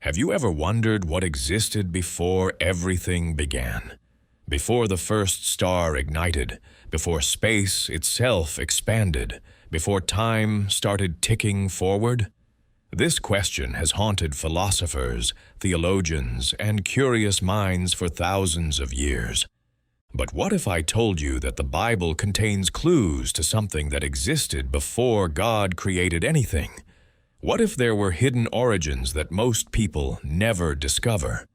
Have you ever wondered what existed before everything began? Before the first star ignited, before space itself expanded, before time started ticking forward? This question has haunted philosophers, theologians, and curious minds for thousands of years. But what if I told you that the Bible contains clues to something that existed before God created anything? What if there were hidden origins that most people never discover?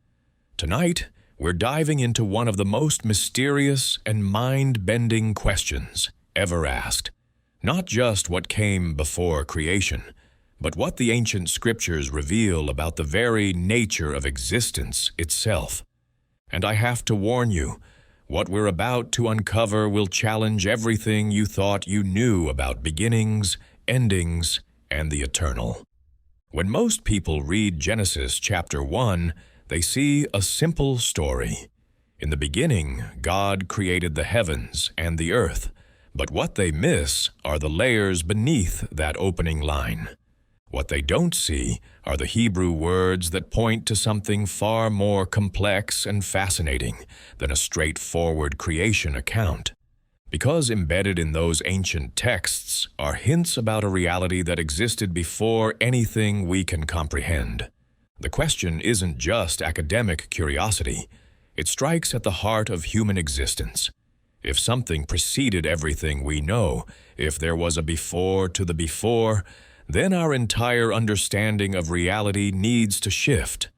Tonight, we're diving into one of the most mysterious and mind-bending questions ever asked. Not just what came before creation, but what the ancient scriptures reveal about the very nature of existence itself. And I have to warn you, what we're about to uncover will challenge everything you thought you knew about beginnings, endings, and the eternal. When most people read Genesis chapter 1, they see a simple story. In the beginning, God created the heavens and the earth, but what they miss are the layers beneath that opening line. What they don't see are the Hebrew words that point to something far more complex and fascinating than a straightforward creation account. Because embedded in those ancient texts are hints about a reality that existed before anything we can comprehend. The question isn't just academic curiosity. It strikes at the heart of human existence. If something preceded everything we know, if there was a before to the before, then our entire understanding of reality needs to shift.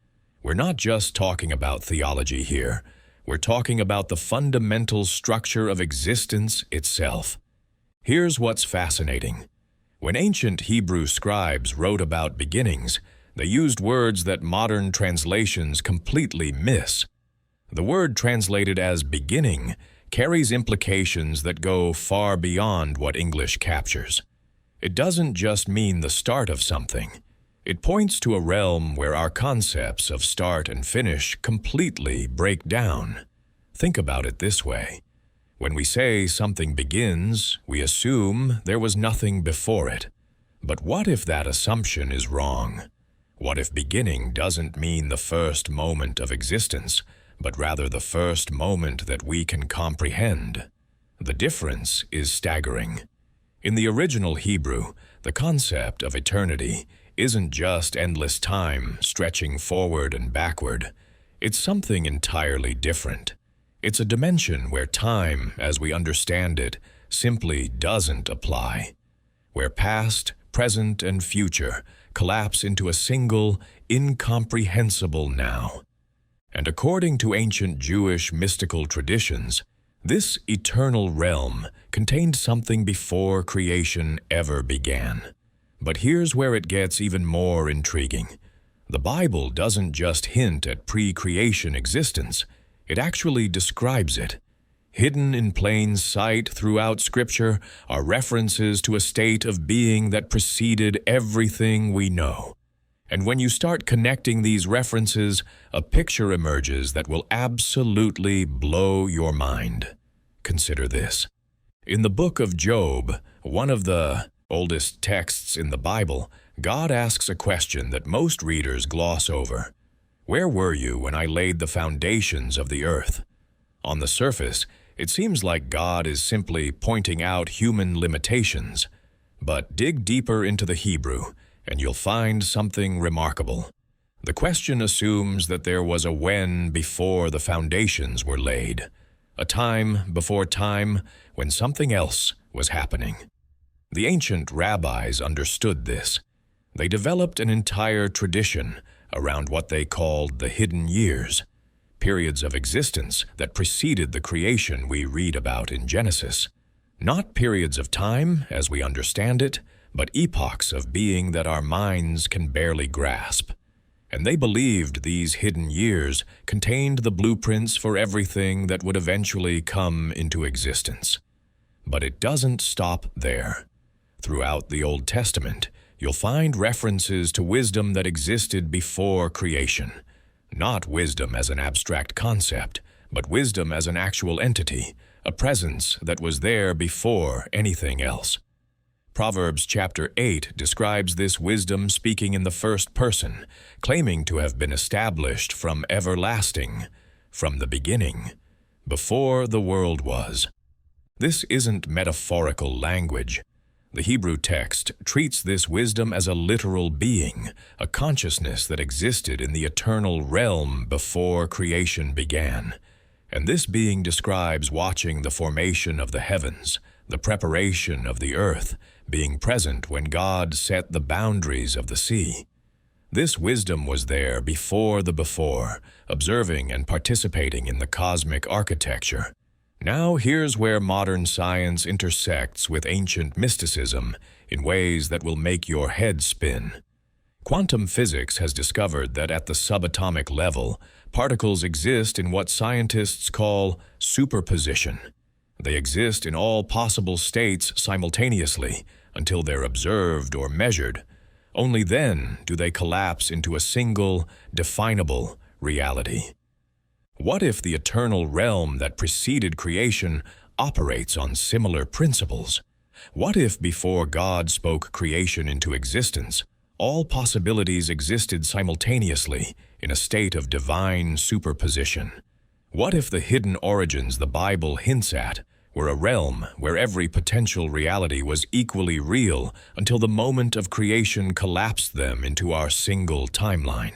We're not just talking about theology here. We're talking about the fundamental structure of existence itself. Here's what's fascinating. When ancient Hebrew scribes wrote about beginnings, they used words that modern translations completely miss. The word translated as beginning carries implications that go far beyond what English captures. It doesn't just mean the start of something. It points to a realm where our concepts of start and finish completely break down. Think about it this way. When we say something begins, we assume there was nothing before it. But what if that assumption is wrong? What if beginning doesn't mean the first moment of existence, but rather the first moment that we can comprehend? The difference is staggering. In the original Hebrew, the concept of eternity isn't just endless time stretching forward and backward. It's something entirely different. It's a dimension where time, as we understand it, simply doesn't apply. Where past, present, and future collapse into a single, incomprehensible now. And according to ancient Jewish mystical traditions, this eternal realm contained something before creation ever began. But here's where it gets even more intriguing. The Bible doesn't just hint at pre-creation existence, it actually describes it. Hidden in plain sight throughout Scripture are references to a state of being that preceded everything we know. And when you start connecting these references, a picture emerges that will absolutely blow your mind. Consider this. In the book of Job, one of the oldest texts in the Bible, God asks a question that most readers gloss over. Where were you when I laid the foundations of the earth? On the surface, it seems like God is simply pointing out human limitations. But dig deeper into the Hebrew, and you'll find something remarkable. The question assumes that there was a when before the foundations were laid, a time before time when something else was happening. The ancient rabbis understood this. They developed an entire tradition around what they called the hidden years, periods of existence that preceded the creation we read about in Genesis. Not periods of time, as we understand it, but epochs of being that our minds can barely grasp. And they believed these hidden years contained the blueprints for everything that would eventually come into existence. But it doesn't stop there. Throughout the Old Testament, you'll find references to wisdom that existed before creation. Not wisdom as an abstract concept, but wisdom as an actual entity, a presence that was there before anything else. Proverbs chapter 8 describes this wisdom speaking in the first person, claiming to have been established from everlasting, from the beginning, before the world was. This isn't metaphorical language. The Hebrew text treats this wisdom as a literal being, a consciousness that existed in the eternal realm before creation began. And this being describes watching the formation of the heavens, the preparation of the earth, being present when God set the boundaries of the sea. This wisdom was there before the before, observing and participating in the cosmic architecture. Now here's where modern science intersects with ancient mysticism in ways that will make your head spin. Quantum physics has discovered that at the subatomic level, particles exist in what scientists call superposition. They exist in all possible states simultaneously until they're observed or measured. Only then do they collapse into a single, definable reality. What if the eternal realm that preceded creation operates on similar principles? What if before God spoke creation into existence, all possibilities existed simultaneously in a state of divine superposition? What if the hidden origins the Bible hints at were a realm where every potential reality was equally real until the moment of creation collapsed them into our single timeline?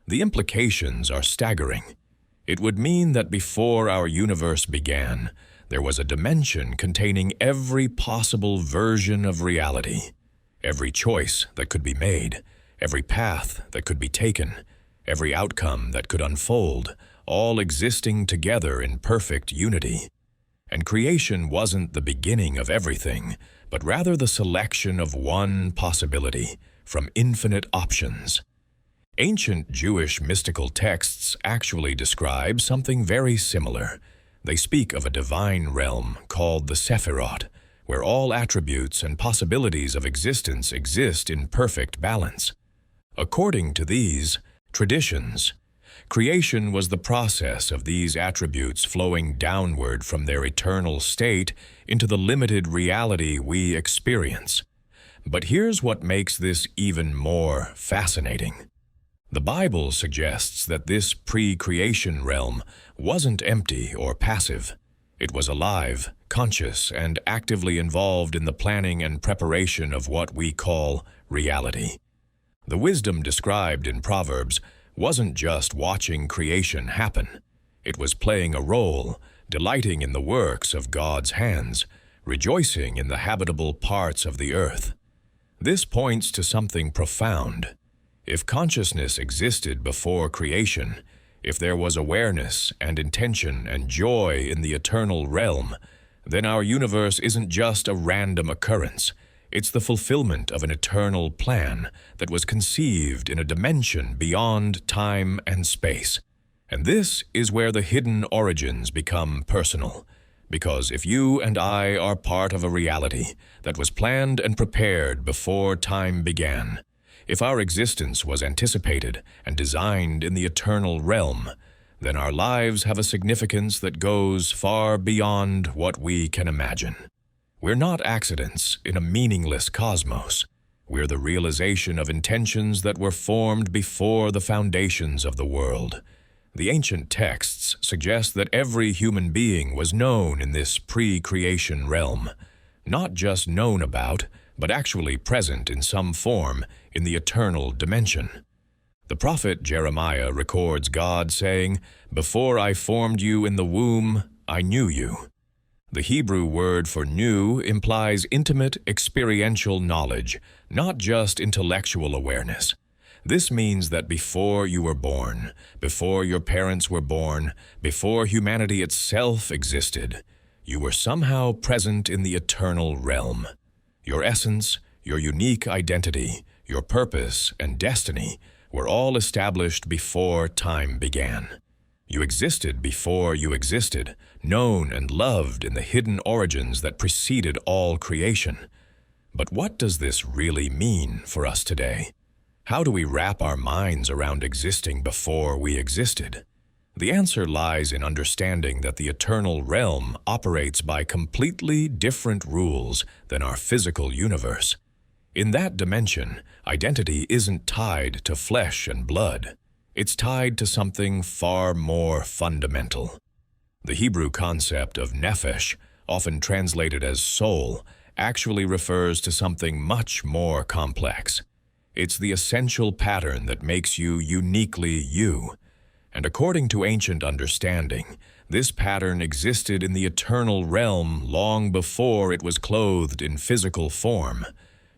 The implications are staggering. It would mean that before our universe began, there was a dimension containing every possible version of reality, every choice that could be made, every path that could be taken, every outcome that could unfold, all existing together in perfect unity. And creation wasn't the beginning of everything, but rather the selection of one possibility from infinite options. Ancient Jewish mystical texts actually describe something very similar. They speak of a divine realm called the Sephirot, where all attributes and possibilities of existence exist in perfect balance. According to these traditions, creation was the process of these attributes flowing downward from their eternal state into the limited reality we experience. But here's what makes this even more fascinating. The Bible suggests that this pre-creation realm wasn't empty or passive. It was alive, conscious, and actively involved in the planning and preparation of what we call reality. The wisdom described in Proverbs wasn't just watching creation happen. It was playing a role, delighting in the works of God's hands, rejoicing in the habitable parts of the earth. This points to something profound. If consciousness existed before creation, if there was awareness and intention and joy in the eternal realm, then our universe isn't just a random occurrence. It's the fulfillment of an eternal plan that was conceived in a dimension beyond time and space. And this is where the hidden origins become personal. Because if you and I are part of a reality that was planned and prepared before time began, if our existence was anticipated and designed in the eternal realm, then our lives have a significance that goes far beyond what we can imagine. We're not accidents in a meaningless cosmos. We're the realization of intentions that were formed before the foundations of the world. The ancient texts suggest that every human being was known in this pre-creation realm, not just known about, but actually present in some form in the eternal dimension. The prophet Jeremiah records God saying, "Before I formed you in the womb, I knew you." The Hebrew word for knew implies intimate, experiential knowledge, not just intellectual awareness. This means that before you were born, before your parents were born, before humanity itself existed, you were somehow present in the eternal realm. Your essence, your unique identity, your purpose and destiny were all established before time began. You existed before you existed, known and loved in the hidden origins that preceded all creation. But what does this really mean for us today? How do we wrap our minds around existing before we existed? The answer lies in understanding that the eternal realm operates by completely different rules than our physical universe. In that dimension, identity isn't tied to flesh and blood. It's tied to something far more fundamental. The Hebrew concept of nephesh, often translated as soul, actually refers to something much more complex. It's the essential pattern that makes you uniquely you. And according to ancient understanding, this pattern existed in the eternal realm long before it was clothed in physical form.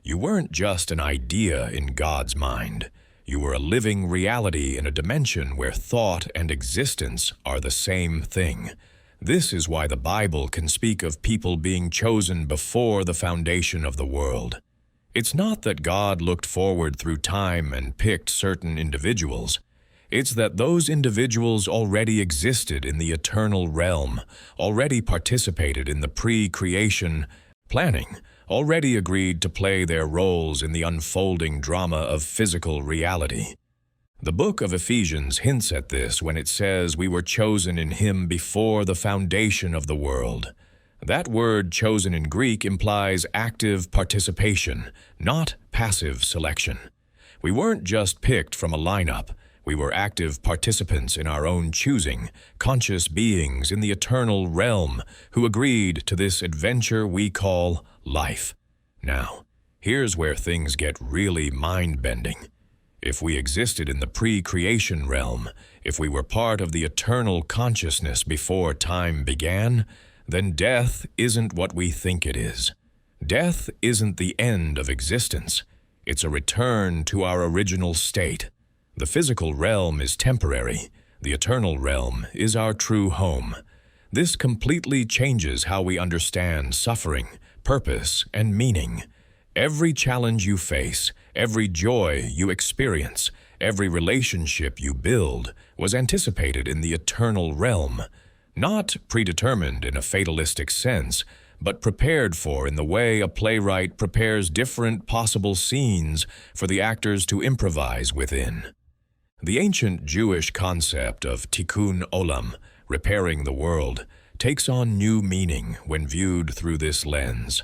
You weren't just an idea in God's mind. You were a living reality in a dimension where thought and existence are the same thing. This is why the Bible can speak of people being chosen before the foundation of the world. It's not that God looked forward through time and picked certain individuals. It's that those individuals already existed in the eternal realm, already participated in the pre-creation planning, already agreed to play their roles in the unfolding drama of physical reality. The book of Ephesians hints at this when it says we were chosen in Him before the foundation of the world. That word chosen in Greek implies active participation, not passive selection. We weren't just picked from a lineup. We were active participants in our own choosing, conscious beings in the eternal realm who agreed to this adventure we call life. Now, here's where things get really mind-bending. If we existed in the pre-creation realm, if we were part of the eternal consciousness before time began, then death isn't what we think it is. Death isn't the end of existence. It's a return to our original state. The physical realm is temporary. The eternal realm is our true home. This completely changes how we understand suffering, purpose, and meaning. Every challenge you face, every joy you experience, every relationship you build was anticipated in the eternal realm. Not predetermined in a fatalistic sense, but prepared for in the way a playwright prepares different possible scenes for the actors to improvise within. The ancient Jewish concept of tikkun olam, repairing the world, takes on new meaning when viewed through this lens.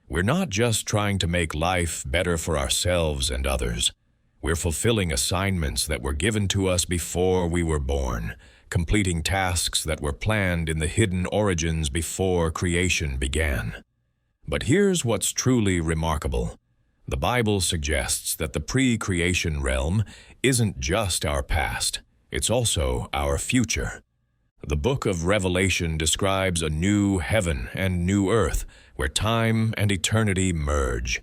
We're not just trying to make life better for ourselves and others. We're fulfilling assignments that were given to us before we were born, completing tasks that were planned in the hidden origins before creation began. But here's what's truly remarkable. The Bible suggests that the pre-creation realm isn't just our past, it's also our future. The book of Revelation describes a new heaven and new earth where time and eternity merge,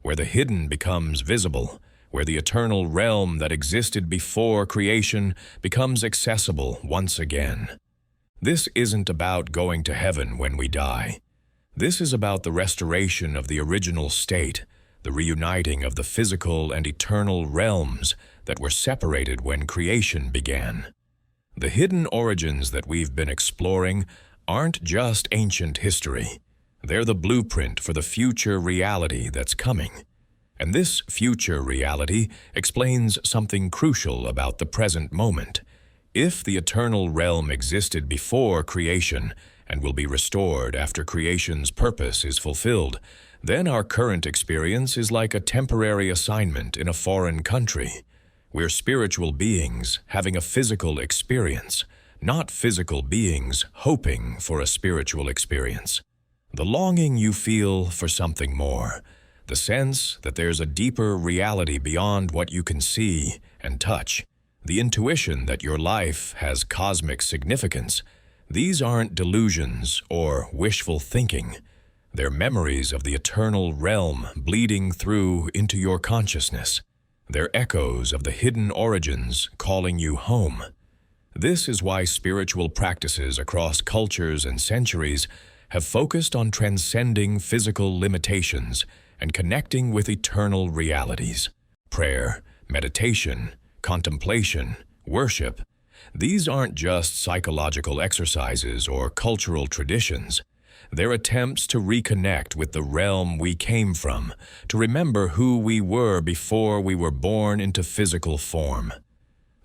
where the hidden becomes visible, where the eternal realm that existed before creation becomes accessible once again. This isn't about going to heaven when we die. This is about the restoration of the original state, the reuniting of the physical and eternal realms that were separated when creation began. The hidden origins that we've been exploring aren't just ancient history. They're the blueprint for the future reality that's coming. And this future reality explains something crucial about the present moment. If the eternal realm existed before creation and will be restored after creation's purpose is fulfilled, then our current experience is like a temporary assignment in a foreign country. We're spiritual beings having a physical experience, not physical beings hoping for a spiritual experience. The longing you feel for something more, the sense that there's a deeper reality beyond what you can see and touch, the intuition that your life has cosmic significance, these aren't delusions or wishful thinking. They're memories of the eternal realm bleeding through into your consciousness. They're echoes of the hidden origins calling you home. This is why spiritual practices across cultures and centuries have focused on transcending physical limitations and connecting with eternal realities. Prayer, meditation, contemplation, worship, these aren't just psychological exercises or cultural traditions. They're attempts to reconnect with the realm we came from, to remember who we were before we were born into physical form.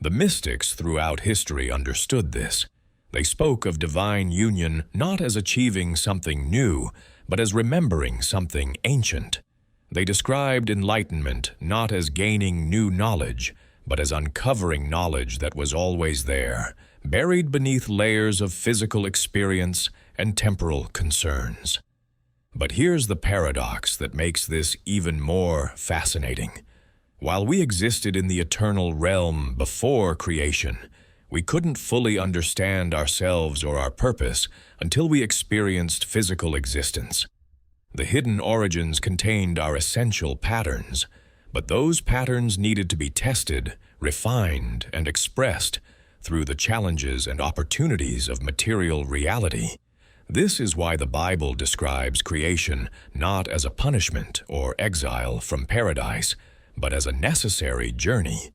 The mystics throughout history understood this. They spoke of divine union not as achieving something new, but as remembering something ancient. They described enlightenment not as gaining new knowledge, but as uncovering knowledge that was always there, buried beneath layers of physical experience and temporal concerns. But here's the paradox that makes this even more fascinating. While we existed in the eternal realm before creation, we couldn't fully understand ourselves or our purpose until we experienced physical existence. The hidden origins contained our essential patterns, but those patterns needed to be tested, refined, and expressed through the challenges and opportunities of material reality. This is why the Bible describes creation not as a punishment or exile from paradise, but as a necessary journey.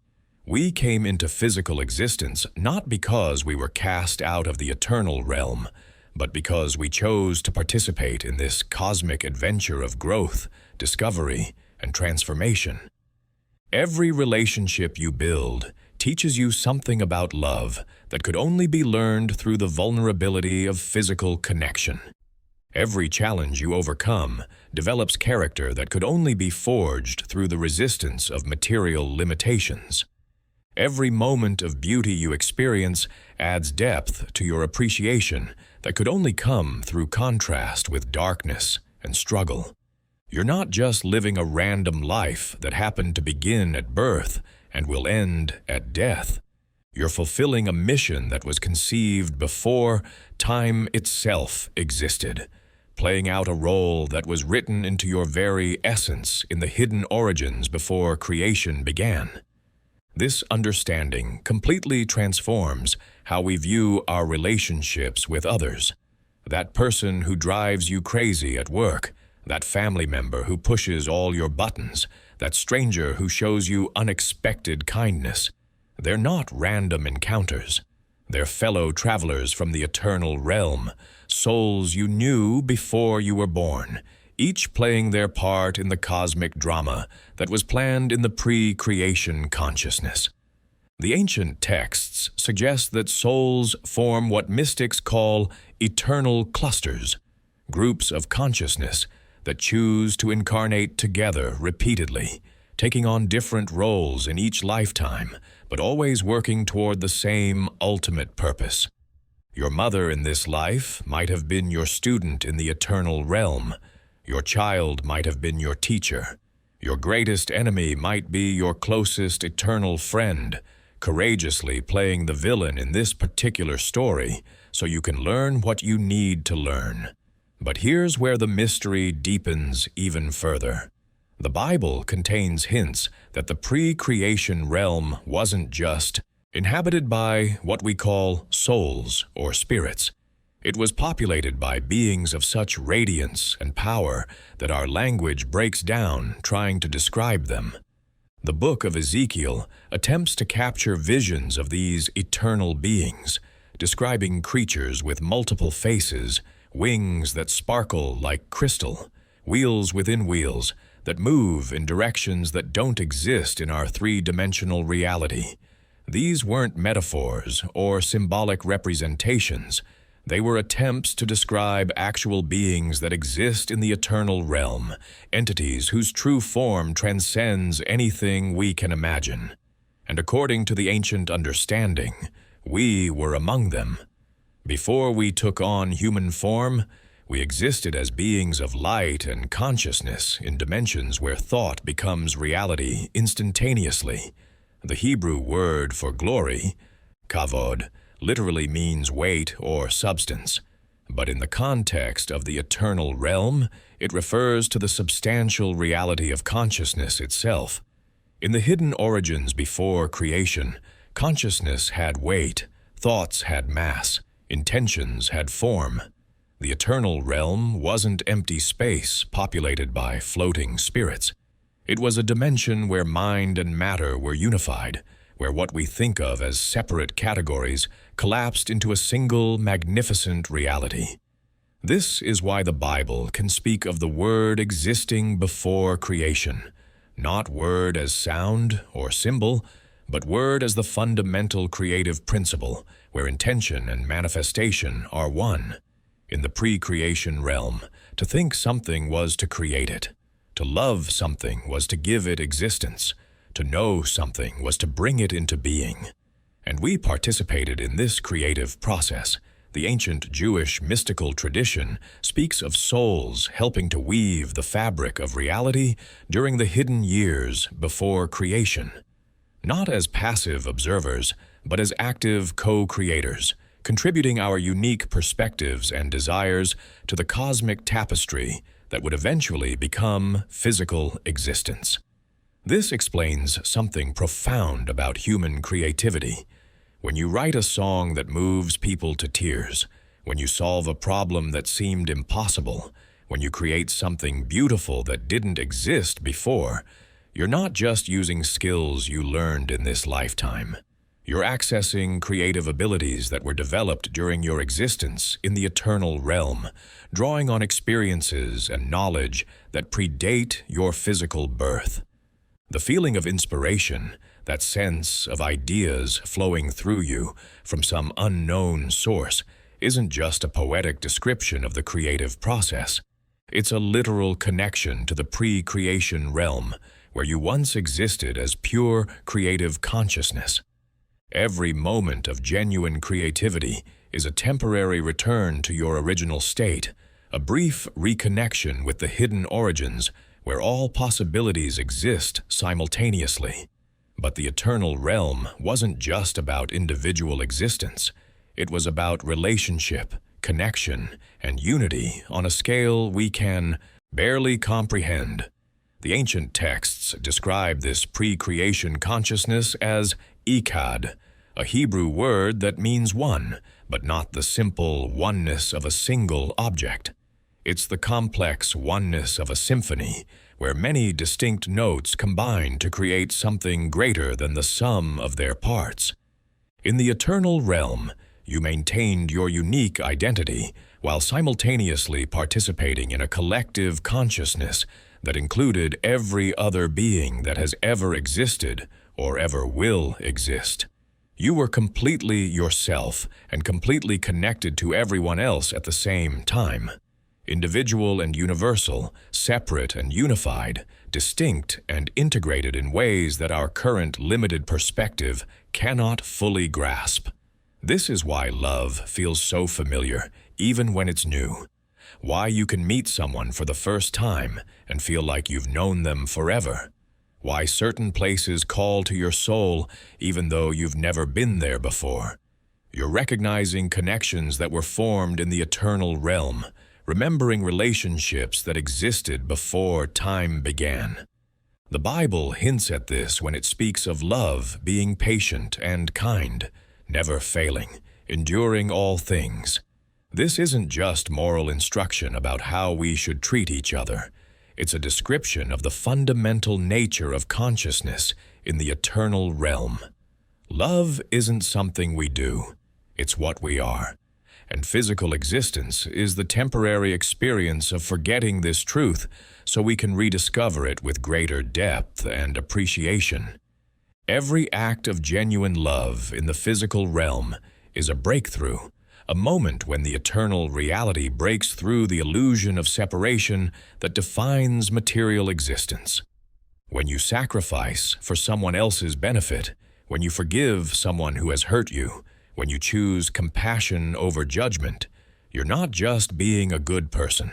We came into physical existence not because we were cast out of the eternal realm, but because we chose to participate in this cosmic adventure of growth, discovery, and transformation. Every relationship you build teaches you something about love that could only be learned through the vulnerability of physical connection. Every challenge you overcome develops character that could only be forged through the resistance of material limitations. Every moment of beauty you experience adds depth to your appreciation that could only come through contrast with darkness and struggle. You're not just living a random life that happened to begin at birth and will end at death. You're fulfilling a mission that was conceived before time itself existed, playing out a role that was written into your very essence in the hidden origins before creation began. This understanding completely transforms how we view our relationships with others. That person who drives you crazy at work, that family member who pushes all your buttons, that stranger who shows you unexpected kindness. They're not random encounters. They're fellow travelers from the eternal realm, souls you knew before you were born, each playing their part in the cosmic drama that was planned in the pre-creation consciousness. The ancient texts suggest that souls form what mystics call eternal clusters, groups of consciousness that choose to incarnate together repeatedly, taking on different roles in each lifetime, but always working toward the same ultimate purpose. Your mother in this life might have been your student in the eternal realm. Your child might have been your teacher. Your greatest enemy might be your closest eternal friend, courageously playing the villain in this particular story so you can learn what you need to learn. But here's where the mystery deepens even further. The Bible contains hints that the pre-creation realm wasn't just inhabited by what we call souls or spirits. It was populated by beings of such radiance and power that our language breaks down trying to describe them. The book of Ezekiel attempts to capture visions of these eternal beings, describing creatures with multiple faces, wings that sparkle like crystal, wheels within wheels that move in directions that don't exist in our three-dimensional reality. These weren't metaphors or symbolic representations. They were attempts to describe actual beings that exist in the eternal realm, entities whose true form transcends anything we can imagine. And according to the ancient understanding, we were among them. Before we took on human form, we existed as beings of light and consciousness in dimensions where thought becomes reality instantaneously. The Hebrew word for glory, kavod, literally means weight or substance, but in the context of the eternal realm, it refers to the substantial reality of consciousness itself. In the hidden origins before creation, consciousness had weight, thoughts had mass, intentions had form. The eternal realm wasn't empty space populated by floating spirits. It was a dimension where mind and matter were unified, where what we think of as separate categories collapsed into a single magnificent reality. This is why the Bible can speak of the Word existing before creation, not word as sound or symbol, but word as the fundamental creative principle where intention and manifestation are one. In the pre-creation realm, to think something was to create it. To love something was to give it existence. To know something was to bring it into being. And we participated in this creative process. The ancient Jewish mystical tradition speaks of souls helping to weave the fabric of reality during the hidden years before creation. Not as passive observers, but as active co-creators, contributing our unique perspectives and desires to the cosmic tapestry that would eventually become physical existence. This explains something profound about human creativity. When you write a song that moves people to tears, when you solve a problem that seemed impossible, when you create something beautiful that didn't exist before, you're not just using skills you learned in this lifetime. You're accessing creative abilities that were developed during your existence in the eternal realm, drawing on experiences and knowledge that predate your physical birth. The feeling of inspiration, that sense of ideas flowing through you from some unknown source, isn't just a poetic description of the creative process. It's a literal connection to the pre-creation realm, where you once existed as pure creative consciousness. Every moment of genuine creativity is a temporary return to your original state, a brief reconnection with the hidden origins where all possibilities exist simultaneously. But the eternal realm wasn't just about individual existence. It was about relationship, connection, and unity on a scale we can barely comprehend. The ancient texts describe this pre-creation consciousness as Echad, a Hebrew word that means one, but not the simple oneness of a single object. It's the complex oneness of a symphony, where many distinct notes combine to create something greater than the sum of their parts. In the eternal realm, you maintained your unique identity while simultaneously participating in a collective consciousness that included every other being that has ever existed or ever will exist. You were completely yourself and completely connected to everyone else at the same time. Individual and universal, separate and unified, distinct and integrated in ways that our current limited perspective cannot fully grasp. This is why love feels so familiar, even when it's new. Why you can meet someone for the first time and feel like you've known them forever. Why certain places call to your soul even though you've never been there before. You're recognizing connections that were formed in the eternal realm, remembering relationships that existed before time began. The Bible hints at this when it speaks of love being patient and kind, never failing, enduring all things. This isn't just moral instruction about how we should treat each other. It's a description of the fundamental nature of consciousness in the eternal realm. Love isn't something we do, it's what we are. And physical existence is the temporary experience of forgetting this truth so we can rediscover it with greater depth and appreciation. Every act of genuine love in the physical realm is a breakthrough, a moment when the eternal reality breaks through the illusion of separation that defines material existence. When you sacrifice for someone else's benefit, when you forgive someone who has hurt you, when you choose compassion over judgment, you're not just being a good person.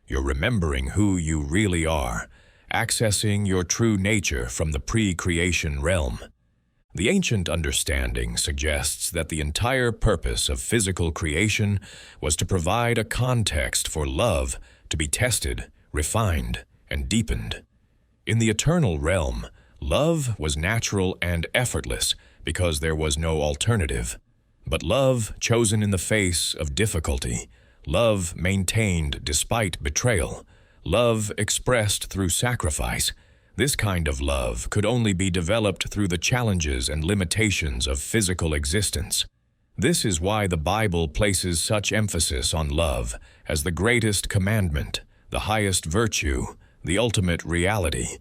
You're remembering who you really are, accessing your true nature from the pre-creation realm. The ancient understanding suggests that the entire purpose of physical creation was to provide a context for love to be tested, refined, and deepened. In the eternal realm, love was natural and effortless because there was no alternative. But love chosen in the face of difficulty, love maintained despite betrayal, love expressed through sacrifice, this kind of love could only be developed through the challenges and limitations of physical existence. This is why the Bible places such emphasis on love as the greatest commandment, the highest virtue, the ultimate reality.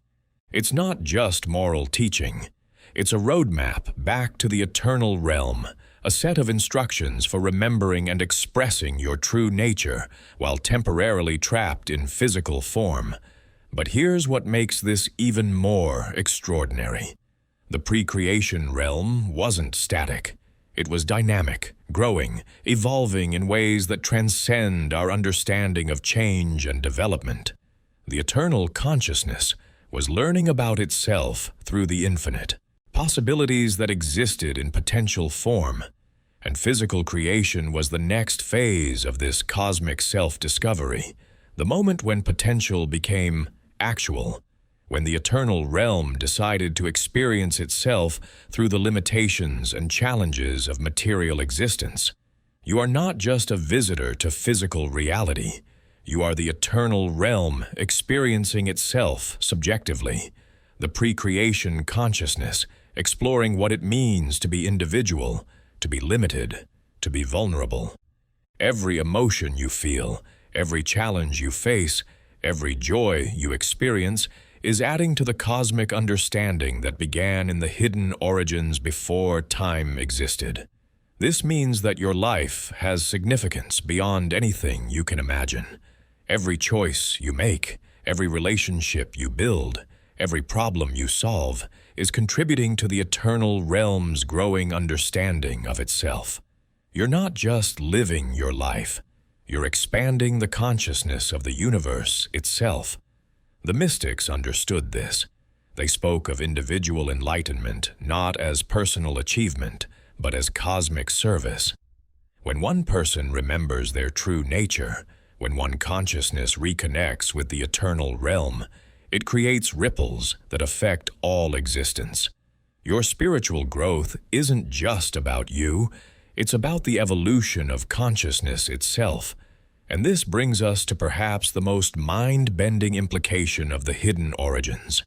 It's not just moral teaching. It's a roadmap back to the eternal realm, a set of instructions for remembering and expressing your true nature while temporarily trapped in physical form. But here's what makes this even more extraordinary. The pre-creation realm wasn't static. It was dynamic, growing, evolving in ways that transcend our understanding of change and development. The eternal consciousness was learning about itself through the infinite, possibilities that existed in potential form, and physical creation was the next phase of this cosmic self-discovery, the moment when potential became actual, when the eternal realm decided to experience itself through the limitations and challenges of material existence. You are not just a visitor to physical reality. You are the eternal realm experiencing itself subjectively, the pre-creation consciousness exploring what it means to be individual, to be limited, to be vulnerable. Every emotion you feel, every challenge you face, every joy you experience is adding to the cosmic understanding that began in the hidden origins before time existed. This means that your life has significance beyond anything you can imagine. Every choice you make, every relationship you build, every problem you solve is contributing to the eternal realm's growing understanding of itself. You're not just living your life. You're expanding the consciousness of the universe itself. The mystics understood this. They spoke of individual enlightenment not as personal achievement, but as cosmic service. When one person remembers their true nature, when one consciousness reconnects with the eternal realm, it creates ripples that affect all existence. Your spiritual growth isn't just about you, it's about the evolution of consciousness itself. And this brings us to perhaps the most mind-bending implication of the hidden origins.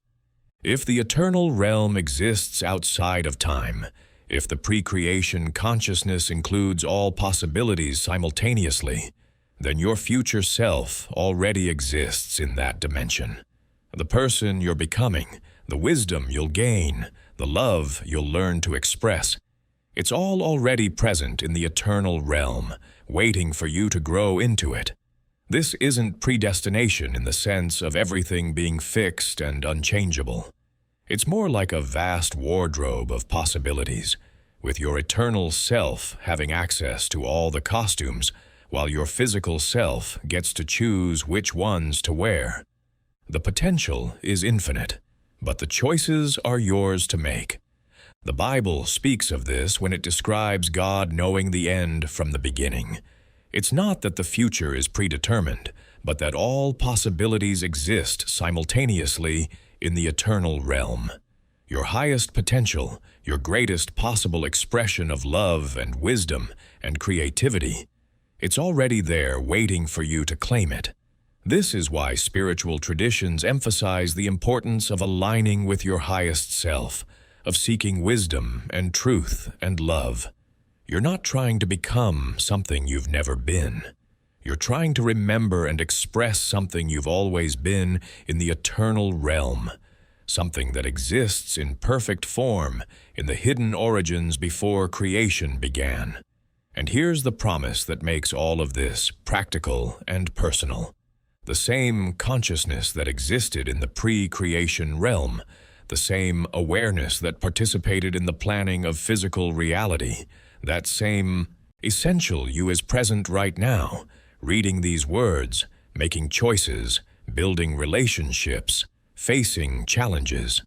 If the eternal realm exists outside of time, if the pre-creation consciousness includes all possibilities simultaneously, then your future self already exists in that dimension. The person you're becoming, the wisdom you'll gain, the love you'll learn to express, it's all already present in the eternal realm, waiting for you to grow into it. This isn't predestination in the sense of everything being fixed and unchangeable. It's more like a vast wardrobe of possibilities, with your eternal self having access to all the costumes, while your physical self gets to choose which ones to wear. The potential is infinite, but the choices are yours to make. The Bible speaks of this when it describes God knowing the end from the beginning. It's not that the future is predetermined, but that all possibilities exist simultaneously in the eternal realm. Your highest potential, your greatest possible expression of love and wisdom and creativity, it's already there waiting for you to claim it. This is why spiritual traditions emphasize the importance of aligning with your highest self, of seeking wisdom and truth and love. You're not trying to become something you've never been. You're trying to remember and express something you've always been in the eternal realm, something that exists in perfect form in the hidden origins before creation began. And here's the promise that makes all of this practical and personal. The same consciousness that existed in the pre-creation realm, the same awareness that participated in the planning of physical reality, that same essential you is present right now, reading these words, making choices, building relationships, facing challenges.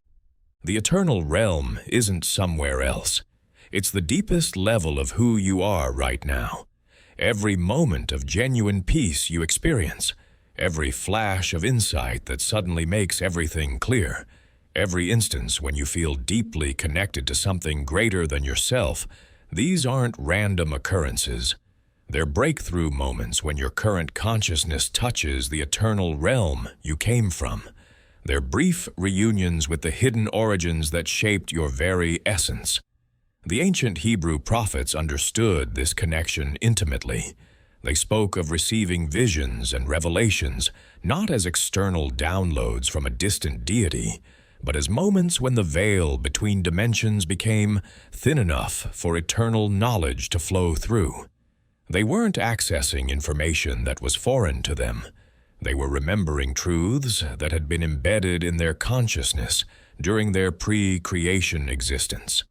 The eternal realm isn't somewhere else. It's the deepest level of who you are right now. Every moment of genuine peace you experience, every flash of insight that suddenly makes everything clear, every instance when you feel deeply connected to something greater than yourself, these aren't random occurrences. They're breakthrough moments when your current consciousness touches the eternal realm you came from. They're brief reunions with the hidden origins that shaped your very essence. The ancient Hebrew prophets understood this connection intimately. They spoke of receiving visions and revelations, not as external downloads from a distant deity, but as moments when the veil between dimensions became thin enough for eternal knowledge to flow through. They weren't accessing information that was foreign to them. They were remembering truths that had been embedded in their consciousness during their pre-creation existence.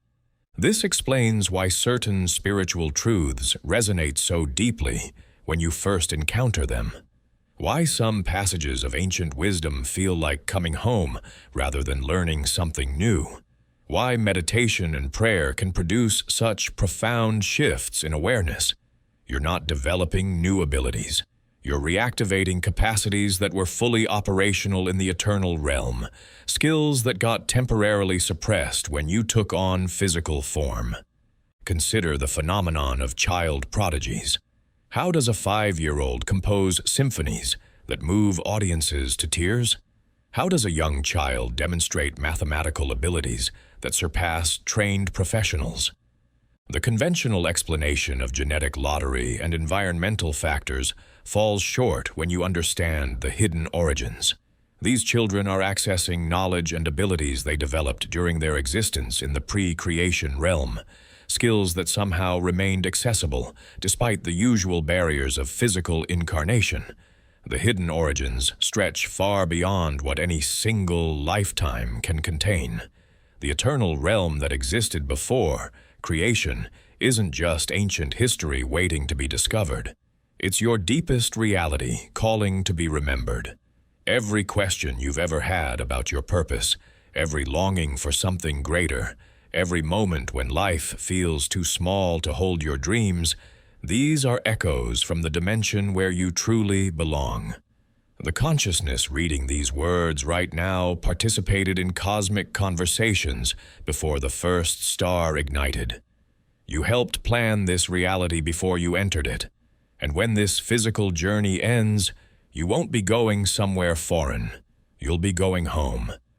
This explains why certain spiritual truths resonate so deeply when you first encounter them. Why some passages of ancient wisdom feel like coming home rather than learning something new. Why meditation and prayer can produce such profound shifts in awareness. You're not developing new abilities. You're reactivating capacities that were fully operational in the eternal realm, skills that got temporarily suppressed when you took on physical form. Consider the phenomenon of child prodigies. How does a 5-year-old compose symphonies that move audiences to tears? How does a young child demonstrate mathematical abilities that surpass trained professionals? The conventional explanation of genetic lottery and environmental factors falls short when you understand the hidden origins. These children are accessing knowledge and abilities they developed during their existence in the pre-creation realm, skills that somehow remained accessible despite the usual barriers of physical incarnation. The hidden origins stretch far beyond what any single lifetime can contain. The eternal realm that existed before creation isn't just ancient history waiting to be discovered. It's your deepest reality calling to be remembered. Every question you've ever had about your purpose, every longing for something greater, every moment when life feels too small to hold your dreams, these are echoes from the dimension where you truly belong. The consciousness reading these words right now participated in cosmic conversations before the first star ignited. You helped plan this reality before you entered it, and when this physical journey ends, you won't be going somewhere foreign. You'll be going home.